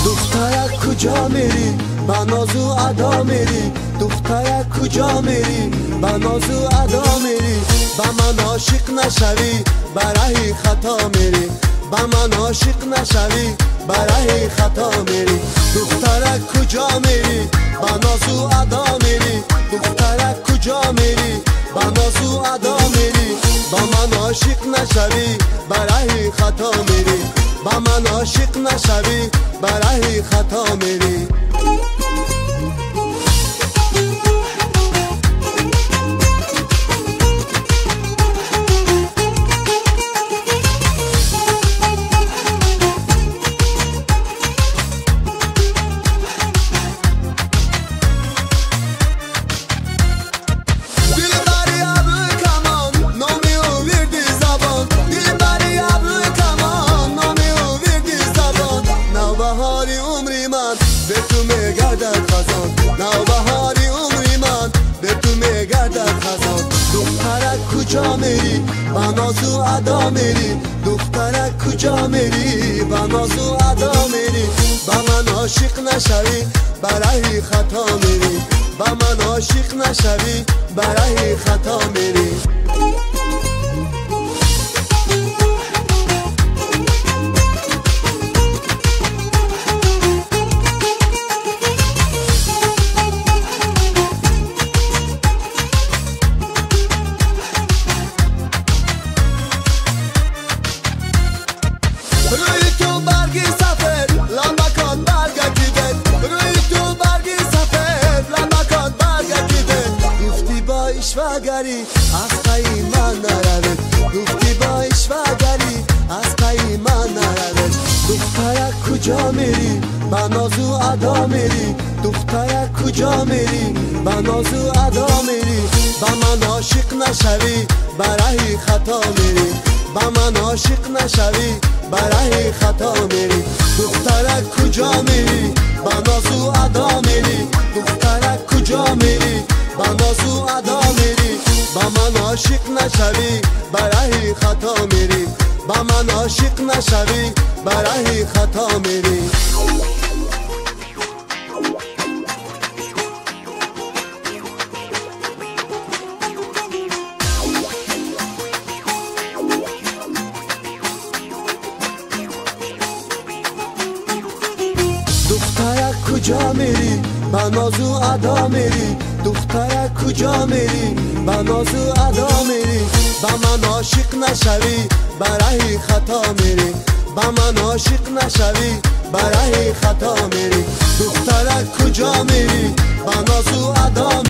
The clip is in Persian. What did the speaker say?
دخترک کجا میری با ناز و ادا میری دخترک کجا میری با ناز و ادا میری با من عاشق نشوی برای خطا میری با من عاشق نشوی برای خطا میری دخترک کجا میری با ناز و ادا میری دخترک کجا میری با ناز و ادا میری با من عاشق نشوی برای خطا میری با من عاشق نشوی برای خطا میری نوبهاری عمری من به تو میگردد خزان نوبهاری عمری من به تو میگردد خزان دخترک کجا میری با ناز و ادا میری دخترک کجا میری با ناز و ادا میری با من عاشق نشوی برای خطا میری با من عاشق نشوی برای خطا میری روی تو برگی سفر لامکان برگردیده روی تو برگی سفر لامکان برگردیده گفتی با اشوگری از پای من نرود گفتی با اشوگری از پای من نرود دخترک کجا میری با ناز و ادا میری دخترک کجا میری با ناز و ادا میری با من عاشق نشوی برای خطا میری با من عاشق نشوی برای خطا میری دخترک کجا میری با ناز و ادا میری دخترک کجا میری با ناز و ادا میری با من عاشق نشوی برای خطا میری با من عاشق نشوی برای خطا میری دخترک کجا میری با ناز و ادا میری دخترک کجا میری با ناز و ادا میری با من عاشق نشوی برای خطا میری با من عاشق نشوی برای خطا میری دخترک کجا میری با ناز و ادا